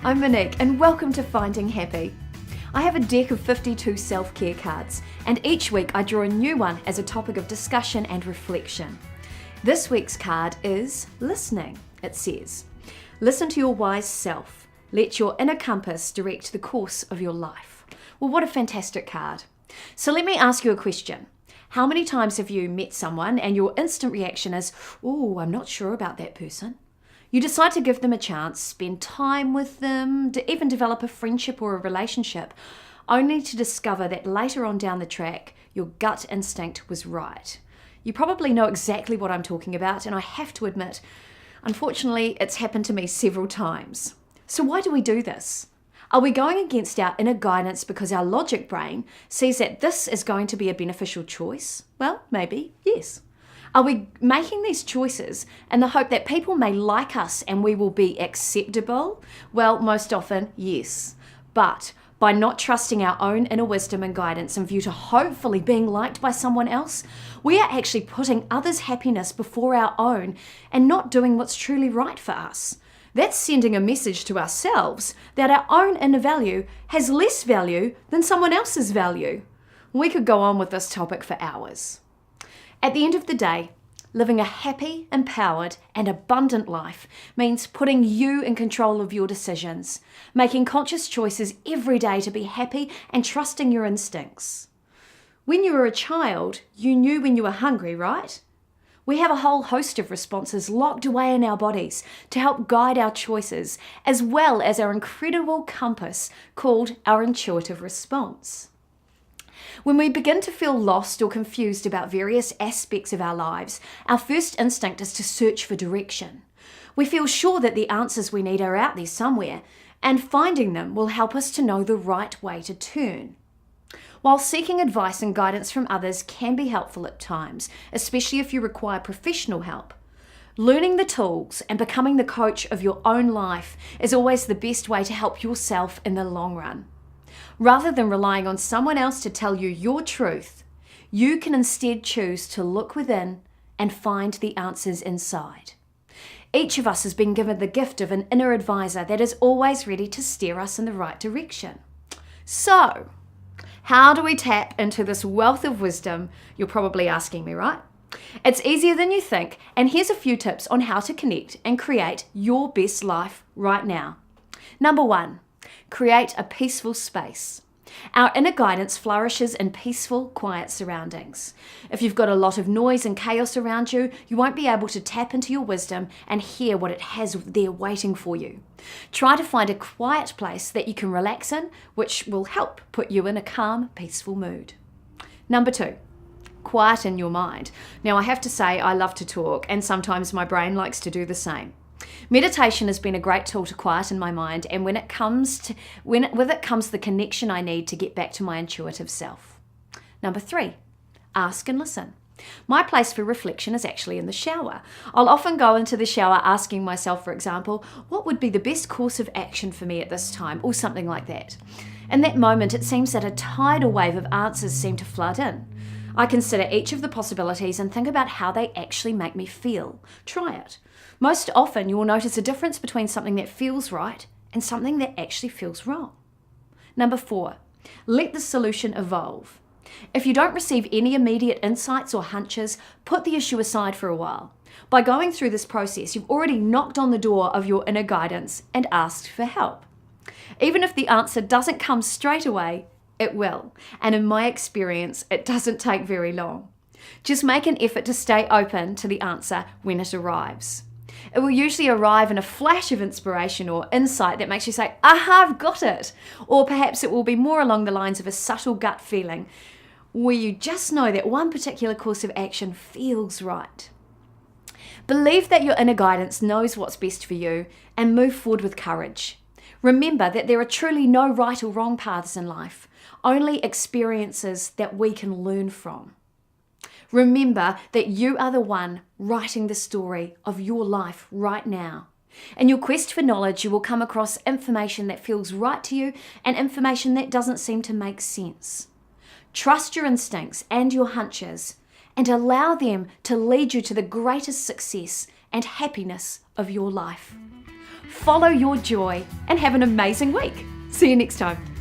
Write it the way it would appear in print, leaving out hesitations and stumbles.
I'm Monique and welcome to Finding Happy. I have a deck of 52 self-care cards and each week I draw a new one as a topic of discussion and reflection. This week's card is listening. It says, listen to your wise self. Let your inner compass direct the course of your life. Well, what a fantastic card. So let me ask you a question. How many times have you met someone and your instant reaction is, oh, I'm not sure about that person? You decide to give them a chance, spend time with them, to even develop a friendship or a relationship, only to discover that later on down the track, your gut instinct was right. You probably know exactly what I'm talking about, and I have to admit, unfortunately, it's happened to me several times. So why do we do this? Are we going against our inner guidance because our logic brain sees that this is going to be a beneficial choice? Well, maybe, yes. Are we making these choices in the hope that people may like us and we will be acceptable? Well, most often, yes. But by not trusting our own inner wisdom and guidance in view to hopefully being liked by someone else, we are actually putting others' happiness before our own and not doing what's truly right for us. That's sending a message to ourselves that our own inner value has less value than someone else's value. We could go on with this topic for hours. At the end of the day, living a happy, empowered, and abundant life means putting you in control of your decisions, making conscious choices every day to be happy and trusting your instincts. When you were a child, you knew when you were hungry, right? We have a whole host of responses locked away in our bodies to help guide our choices, as well as our incredible compass called our intuitive response. When we begin to feel lost or confused about various aspects of our lives, our first instinct is to search for direction. We feel sure that the answers we need are out there somewhere, and finding them will help us to know the right way to turn. While seeking advice and guidance from others can be helpful at times, especially if you require professional help, learning the tools and becoming the coach of your own life is always the best way to help yourself in the long run. Rather than relying on someone else to tell you your truth, you can instead choose to look within and find the answers inside. Each of us has been given the gift of an inner advisor that is always ready to steer us in the right direction. So, how do we tap into this wealth of wisdom? You're probably asking me, right? It's easier than you think, and here's a few tips on how to connect and create your best life right now. Number 1. Create a peaceful space. Our inner guidance flourishes in peaceful, quiet surroundings. If you've got a lot of noise and chaos around you, you won't be able to tap into your wisdom and hear what it has there waiting for you. Try to find a quiet place that you can relax in, which will help put you in a calm, peaceful mood. Number 2. Quieten your mind. Now, I have to say I love to talk, and sometimes my brain likes to do the same. Meditation has been a great tool to quieten my mind, and with it comes the connection I need to get back to my intuitive self. Number 3, ask and listen. My place for reflection is actually in the shower. I'll often go into the shower asking myself, for example, what would be the best course of action for me at this time, or something like that. In that moment, it seems that a tidal wave of answers seem to flood in. I consider each of the possibilities and think about how they actually make me feel. Try it. Most often, you will notice a difference between something that feels right and something that actually feels wrong. Number 4, let the solution evolve. If you don't receive any immediate insights or hunches, put the issue aside for a while. By going through this process, you've already knocked on the door of your inner guidance and asked for help. Even if the answer doesn't come straight away, it will. And in my experience, it doesn't take very long. Just make an effort to stay open to the answer when it arrives. It will usually arrive in a flash of inspiration or insight that makes you say, aha, I've got it. Or perhaps it will be more along the lines of a subtle gut feeling where you just know that one particular course of action feels right. Believe that your inner guidance knows what's best for you and move forward with courage. Remember that there are truly no right or wrong paths in life, only experiences that we can learn from. Remember that you are the one writing the story of your life right now. In your quest for knowledge, you will come across information that feels right to you and information that doesn't seem to make sense. Trust your instincts and your hunches and allow them to lead you to the greatest success and happiness of your life. Follow your joy and have an amazing week. See you next time.